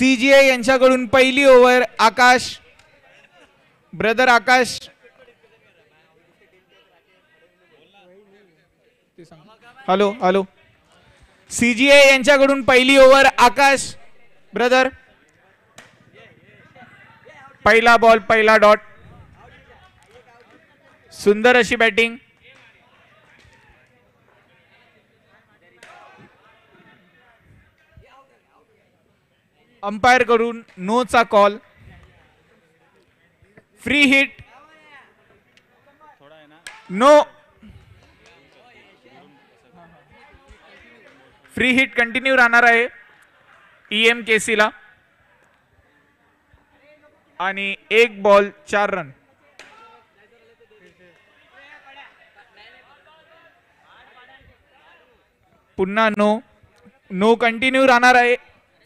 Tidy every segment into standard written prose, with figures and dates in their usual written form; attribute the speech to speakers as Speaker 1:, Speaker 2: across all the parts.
Speaker 1: CGA यांच्याकडून पहिली over. Akash brother Akash hello hello. CGA यांच्याकडून पहिली ओव्हर. आकाश ब्रदर पहिला बॉल पहिला डॉट. सुंदर अशी बॅटिंग. अंपायर कडून नोचा call. Free hit. No. Free hit continue राहणार आहे EMKC ला. आणि 1 बॉल 4 रन. पुन्हा नो कंटिन्यू राहणार आहे.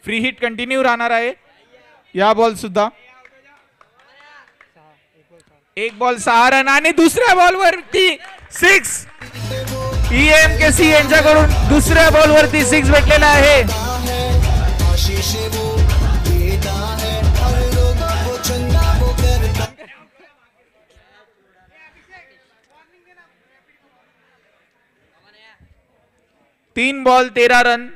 Speaker 1: फ्री हिट कंटिन्यू राहणार आहे या बॉल सुद्धा. 1 बॉल 6 रन आणि दुसऱ्या बॉलवरती 6. EMKC यांच्याकडून दुसऱ्या बॉलवरती 6 भेटलेला आहे. तीन बॉल 13 रन.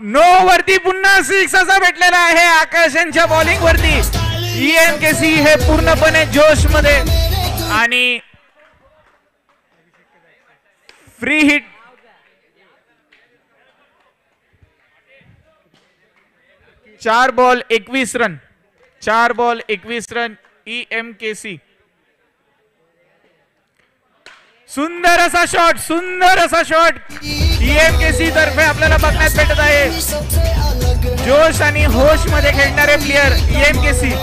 Speaker 1: नो वरती पुन्हा 6 असा भेटलेला आहे आकाश यांच्या बॉलिंग वरती. EMKC हे पूर्णपणे जोश मध्ये. आणि फ्री हिट. चार ball 21 run. 4 ball 21 run EMKC. सुंदर असा शॉट. सुंदर असा शॉट EMKC तर्फे आपल्याला बघण्यात भेटत आहे. जोश आणि होश मध्ये खेळणारे प्लेयर EMKC.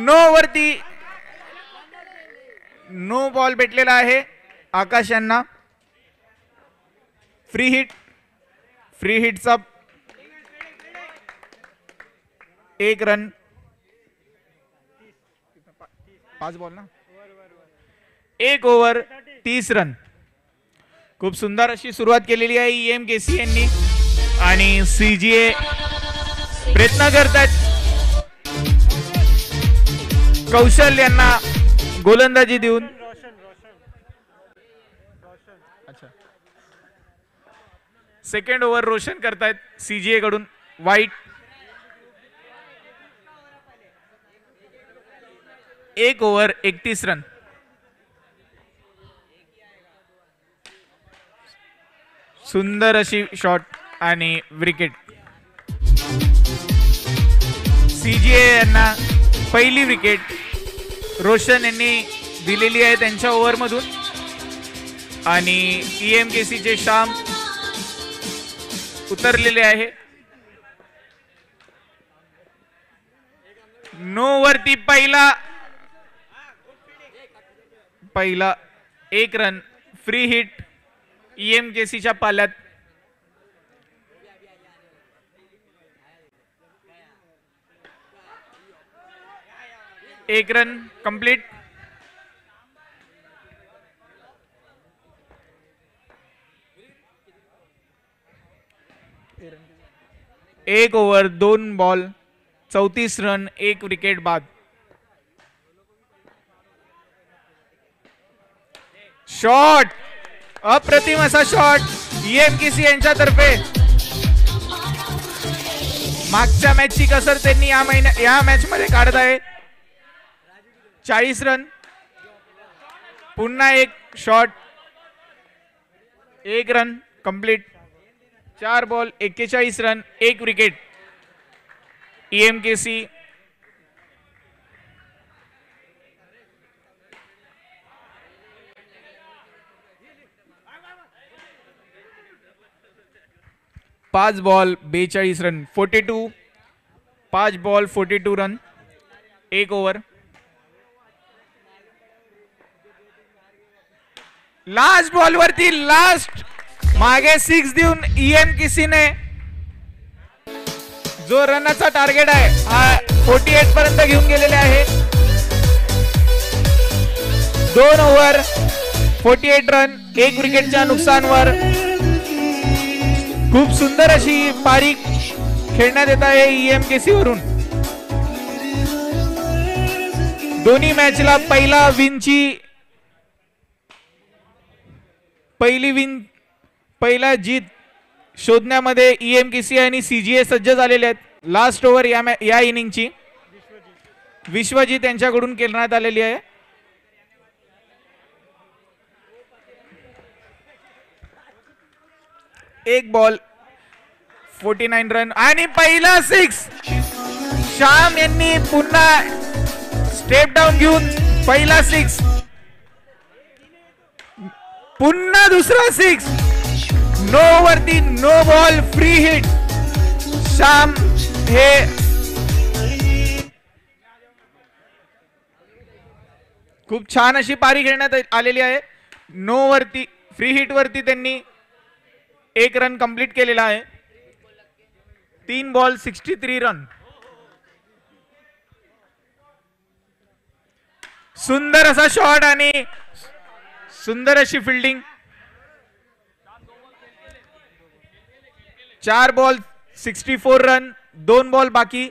Speaker 1: नो वरती नो बॉल भेटलेला आहे आकाश यांना. Free hit. फ्री हिटचा 1 रन. 5 बॉल ना. 1 ओव्हर 30 रन. खूप सुंदर अशी सुरुवात केलेली आहे EMKC यांनी. आणि CGA प्रयत्न करतात कौशल यांना गोलंदाजी देऊन. अच्छा. सेकंड ओव्हर रोशन करतायत CGA कडून. वाईट. 1 over 31 run. सुंदर अशी शॉट आणि विकेट. CGA यांना पहिली विकेट रोशन यांनी दिलेली आहे त्यांच्या ओव्हर मधून. आणि EMKC चे श्याम उतरलेले आहे. नो वरती पहिला 1 रन. फ्री हिट EMKC च्या पाल्यात. एक रन कंप्लीट. एक ओव्हर 2 बॉल 34 रन 1 विकेट बाद. शॉट. अप्रतिम असा शॉट EMKC यांच्यातर्फे. मागच्या मॅचची कसर त्यांनी या मॅच मध्ये काढत आहे. 40 रन. पुन्हा एक shot. 1 run complete. 4 ball 41 run 1 wicket. EMKC पाच ball 42 run 42. 5 ball 42 run 1 over. Last ball वरती लास्ट मागे 6 देऊन EMKC ने जो रनचा टार्गेट आहे हा 48 पर्यंत घेऊन गेलेले आहे. 2 ओव्हर 48 रन 1 विकेटच्या नुकसानवर खूप सुंदर अशी पारी खेळण्यात येत आहे EMKC वरून. दोन्ही मॅचला पहिला जीत शोधण्यामध्ये EMKC आणि CGA सज्ज झालेले आहेत. लास्ट ओव्हर या इनिंगची विश्वजीत यांच्याकडून खेळण्यात आलेली आहे. एक बॉल 49 रन आणि पहिला 6. श्याम यांनी पुन्हा स्टेप डाऊन घेऊन पहिला 6, पुन्हा दुसरा 6. नो वरती no ball free hit. Shyam हे खूप छान अशी पारी खेळण्यात आलेली आहे. नो वरती फ्री हिट वरती त्यांनी 1 रन कंप्लीट केलेला आहे. 3 बॉल 63 रन. सुंदर असा शॉट आणि सुंदर अशी फिल्डिंग. 4 ball 64 run. 2 बॉल बाकी.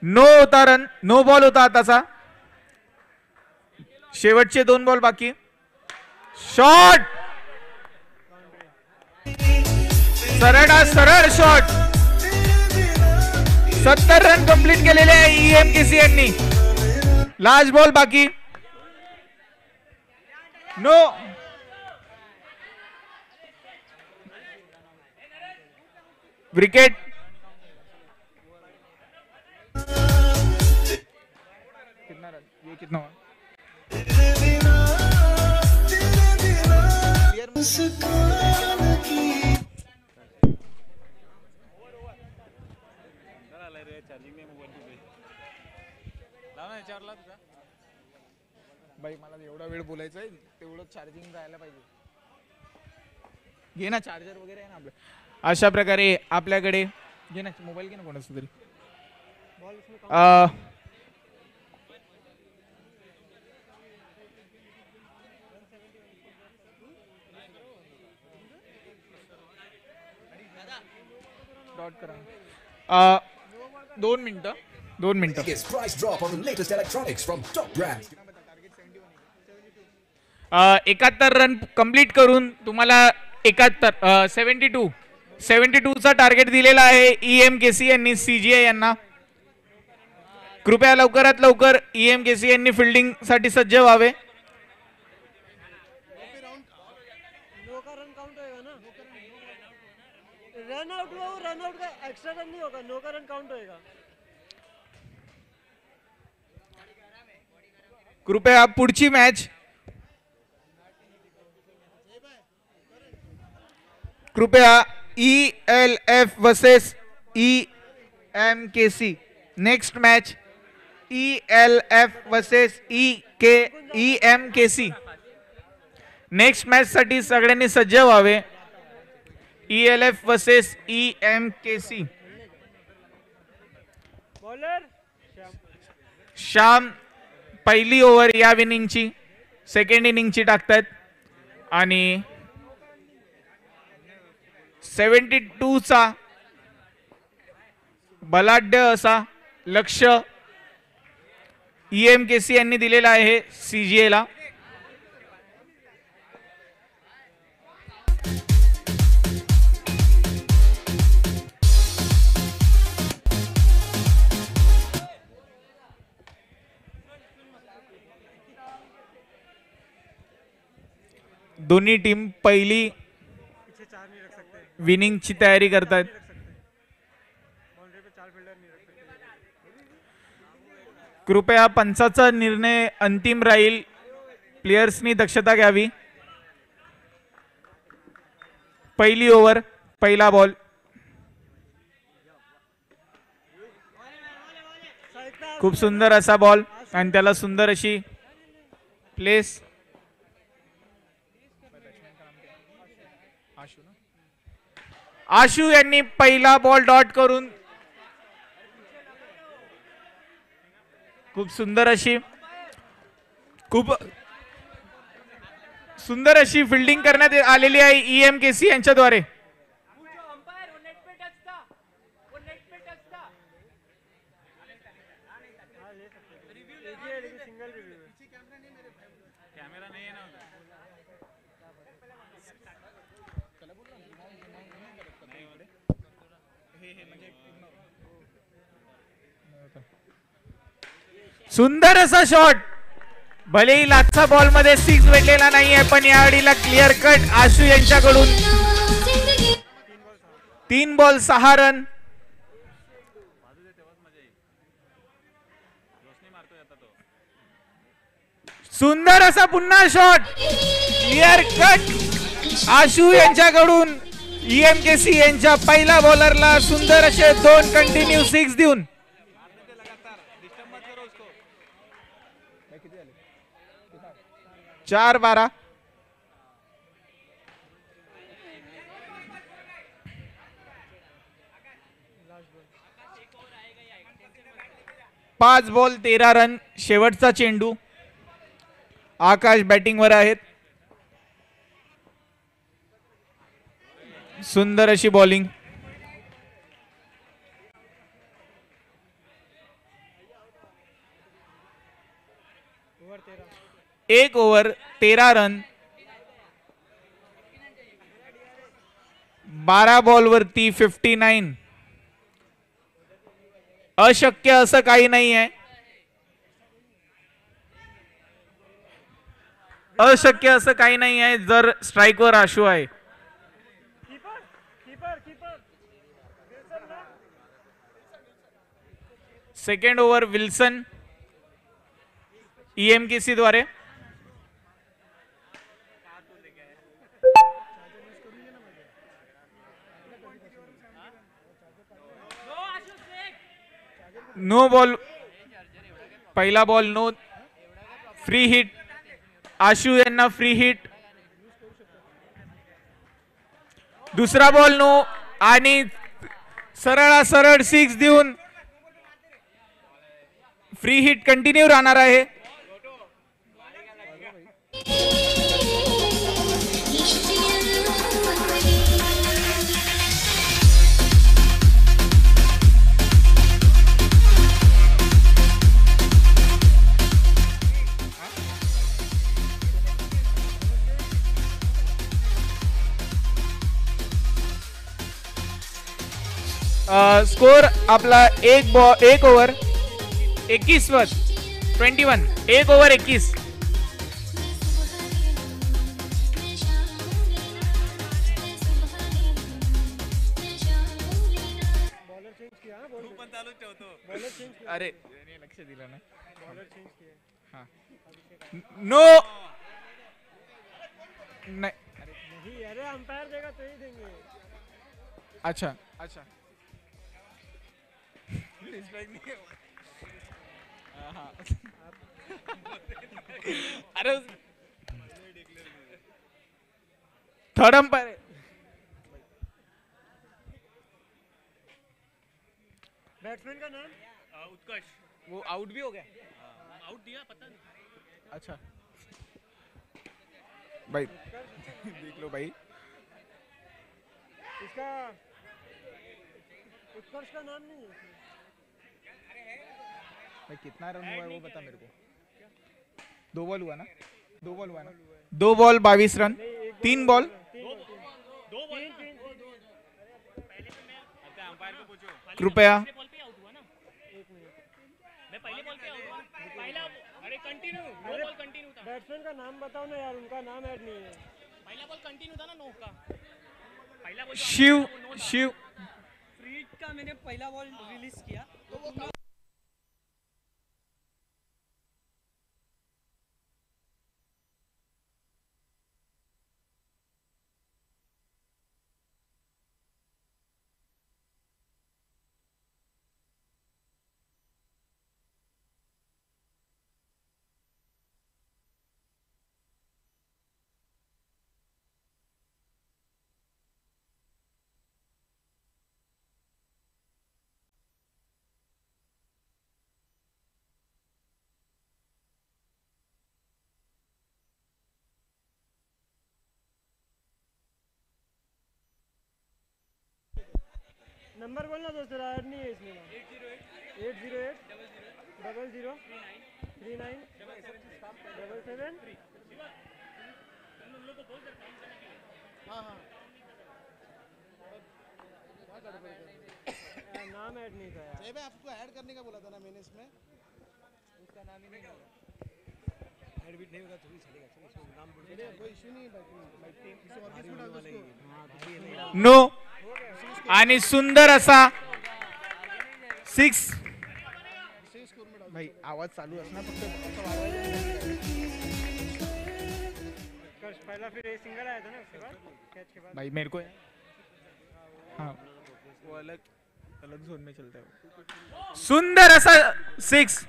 Speaker 1: नो बॉल होता आताचा. शेवटचे 2 बॉल बाकी. शॉट, सरळ शॉट. 70 रन कंप्लीट केलेले आहे EMKC यांनी. लास्ट बॉल बाकी. No wicket. कितना हुआ? भाई मला एवढा वेळ बोलायचं आहे, तेवढं चार्जिंग जायला पाहिजे. घे ना चार्जर वगैरे आहे ना आपलं. अशा प्रकारे आपल्याकडे घे ना मोबाईल, घे ना कोणाचा तरी. डॉट करा. 2 मिनिटं. 71 रन कंप्लीट करून तुम्हाला 72चा टार्गेट दिलेला आहे EMKC यांनी CGA यांना. कृपया लवकरात लवकर EMKC यांनी फिल्डिंग साठी सज्ज व्हावे.
Speaker 2: रन आउट का एक्स्ट्रा रन नहीं होगा, नो का रन काउंट होएगा.
Speaker 1: कृपया पुढची match ELF versus EMKC. Next match ELF versus EMKC. Next match साठी सगळ्यांनी सज्ज व्हावे. ELF versus EMKC.
Speaker 2: Bowler
Speaker 1: Shyam पहिली ओव्हर या इनिंगची, सेकंड इनिंगची टाकतात आणि 72चा बलाढ्य असा लक्ष EMKC यांनी दिलेला आहे CGA ला. दोन्ही टीम पहिली विनिंगची तयारी करतात. कृपया पंचाचा निर्णय अंतिम राहील. प्लेयर्सनी दक्षता घ्यावी. पहिली ओव्हर, पहिला बॉल. खूप सुंदर असा बॉल आणि त्याला सुंदर अशी प्लेस. आशु यांनी पहिला बॉल डॉट करून खूप सुंदर अशी खूप सुंदर अशी फिल्डिंग करण्यात आलेली आहे EMKC यांच्याद्वारे.
Speaker 2: सिंगल रिव्यू
Speaker 1: सुंदर असा शॉट. भलेही लाचचा बॉल मध्ये 6 भेटलेला नाहीये, पण यावेळीला क्लिअर कट आशू यांच्याकडून 3 बॉल 6 रन. सुंदर असा पुन्हा शॉट. क्लिअर कट आशू यांच्याकडून EMKC यांच्या पहिल्या बॉलरला सुंदर असे 2 कंटिन्यू 6 देऊन 4-12. पाच बॉल 13 रन. शेवटचा चेंडू. आकाश बॅटिंगवर आहेत. सुंदर अशी बॉलिंग. एक ओव्हर 13 रन. 12 बॉल वरती 59. अशक्य असं काही नाही आहे. अशक्य असं काही नाही आहे जर स्ट्राईकवर आशू आहे. सेकंड ओव्हर विल्सन EMKC द्वारे. No ball. पहिला ball no. Free hit. Ashu यांना फ्री हिट. दुसरा बॉल नो आणि सरळ 6 देऊन फ्री हिट कंटिन्यू राहणार आहे. स्कोर आपला एक ओव्हर 21 वर 21. एक ओव्हर 21. अरे लक्ष दिलं ना. नो नहीं.
Speaker 2: अरे अंपायर देगा तो ही देंगे.
Speaker 1: अच्छा. अरे थर्ड अंपायर.
Speaker 2: बैट्समैन का नाम
Speaker 3: उत्कर्ष.
Speaker 1: वो आउट भी हो गया.
Speaker 3: आउट दिया पता नहीं.
Speaker 1: अच्छा भाई देख लो भाई.
Speaker 2: इसका उत्कर्ष का नाम नहीं है.
Speaker 1: भाई कितना रन हुआ है वो बता मेरे को. 2 बॉल हुआ ना. 2 बॉल 22 रन. 3 बॉल. कृपया
Speaker 2: बैट्समैन का नाम बताओ ना यार. उनका नाम ऐड नहीं है.
Speaker 3: पहला बॉल कंटिन्यू था ना 9 का. पहला बॉल
Speaker 1: शिव
Speaker 2: फ्रीड का मैंने पहला बॉल रिलीज किया. नंबर बोलना दोस्त, ऐड नहीं है इसमें। 808 00 39 77। नाम ऐड नहीं था यार।
Speaker 4: भाई आपको ऐड करने का बोला था ना मैंने इसमें, उसका नाम ही नहीं डाला। ऐड भी नहीं होगा तो भी चलेगा, चलो नाम बोल दे, कोई इशू नहीं भाई। किसी और किसी को डाल दो उसको।
Speaker 1: नो आणि सुंदर असा 6 भाई आवाज चालू असणार फक्त असं वाजवायचं.
Speaker 2: पहला फिर सिंगल आया था ना उसके बाद, कैच के बाद।
Speaker 1: भाई मेरे को हाँ वो अलग अलग जोन में चलता है. सुंदर असा 6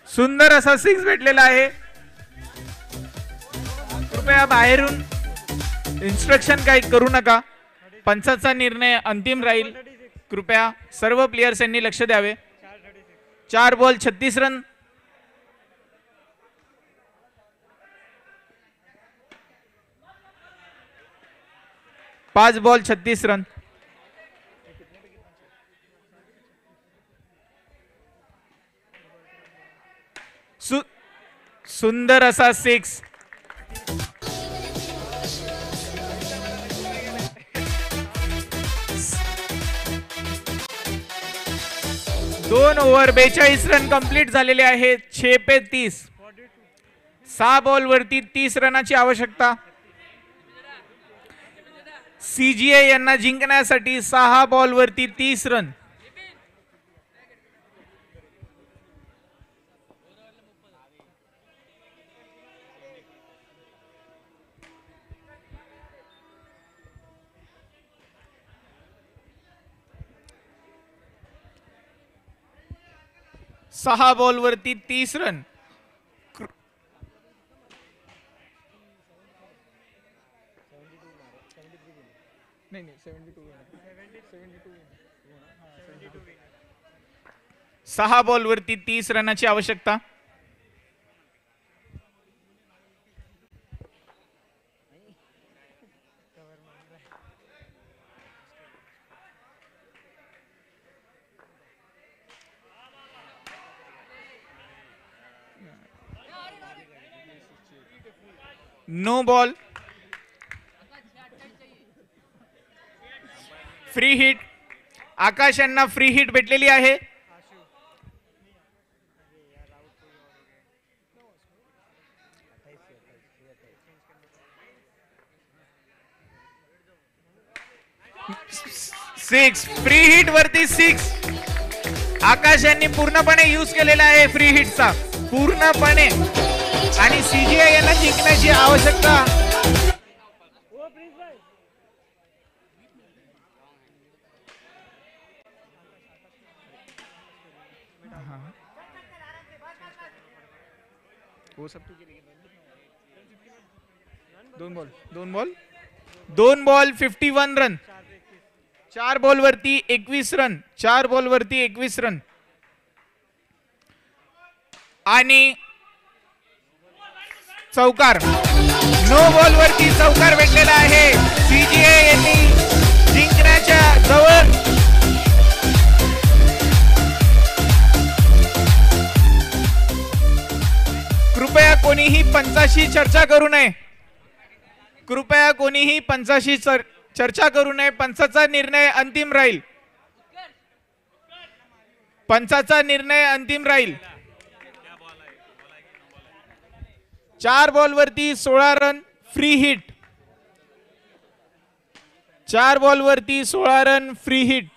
Speaker 1: सुंदर असा 6 भेटलेला आहे. कृपया बाहेरून इन्स्ट्रक्शन काही करू नका. पंचाचा निर्णय अंतिम राहील. कृपया सर्व प्लेयर्स यांनी लक्ष द्यावे. 4 बॉल 36 रन. पाच बॉल 36 रन. सुंदर असा 6. दोन ओव्हर 42 रन कंप्लीट झालेले आहेत. 6 पे 30. 6 बॉल वरती 30 रनाची आवश्यकता. सीजीए यांना जिंकण्यासाठी 6 बॉल वरती 30 रन. सहा बॉल वरती 30 रन. नहीं 6 बॉल वरती 30 रनाची आवश्यकता. No ball. Free hit. Akash यांना फ्री हिट भेटलेली आहे. सिक्स. फ्री हिट वरती 6. आकाश यांनी पूर्णपणे यूज केलेला आहे फ्री हिटचा पूर्णपणे. आणि सीजीआय यांना जिंकण्याची आवश्यकता. दोन बॉल 51 रन. 4 बॉल वरती 21 रन. 4 बॉल वरती 21 रन. आणि चौकार. नो बॉल वरती चौकार भेटलेला आहे. सीजीआय यांनी जिंकण्याच्या जवळ. कृपया कोणीही पंचाशी चर्चा करू नये. कृपया कोणीही पंचाशी चर्चा करू नये. पंचाचा निर्णय अंतिम राहील. पंचाचा निर्णय अंतिम राहील. 4 बॉल वरती 16 रन. Free hit. 4 बॉल वरती 16 run. Free hit.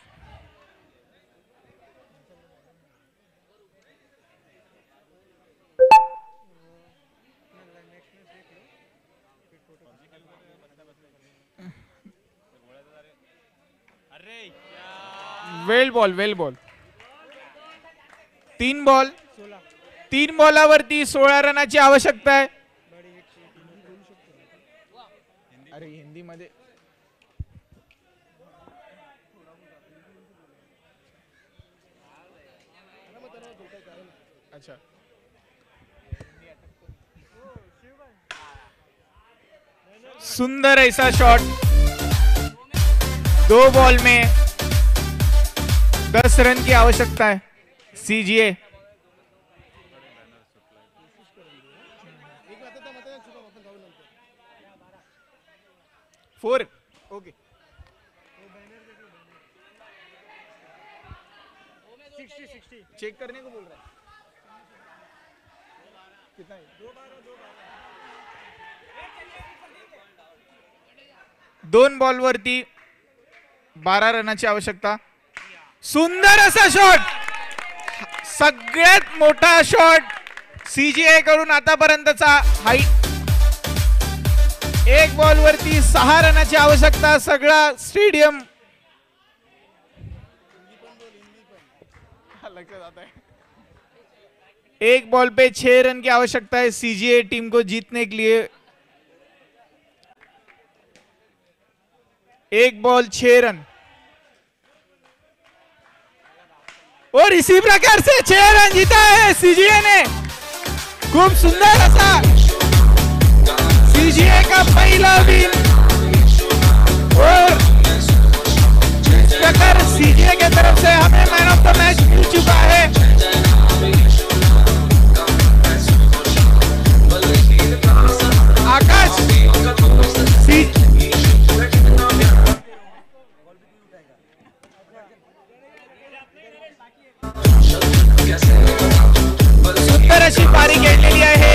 Speaker 1: Well ball 3 ball. 3 बॉलावरती 16 रनाची आवश्यकता आहे. अरे हिंदी मध्ये अच्छा. सुंदर ऐसा शॉट. 2 बॉल में 10 रन की आवश्यकता है सीजीए।
Speaker 4: एक आता था मतलब सुबह आपण जाऊ नंतर
Speaker 1: 4 ओके।
Speaker 2: 60
Speaker 1: चेक करने को बोल रहा है। कितना है? 2 बॉल वरती 12 रनाची आवश्यकता। सुंदर असा शॉट, सगळ्यात मोठा शॉट सीजीए कडून आतापर्यंतचा हाईट। 1 बॉल वरती 6 रनाची आवश्यकता। सगळा स्टेडियम लक्षात आता है। 1 बॉल पे 6 रन की आवश्यकता है सीजीए टीम को जीतने के लिए। 1 बॉल 6 रन और इसी प्रकार से 6 रन जीता है सीजीए ने। खूब सुंदर ऐसा सीजीए का पहला विन और इस प्रकार सीजीए के तरफ से हमें मैन ऑफ द मैच मिल चुका है। आकाश सुंदर अशी पारी खेळलेली आहे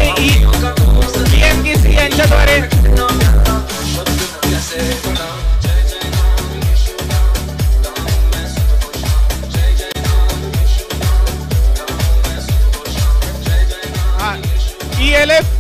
Speaker 1: EMKC यांच्याद्वारे। ELF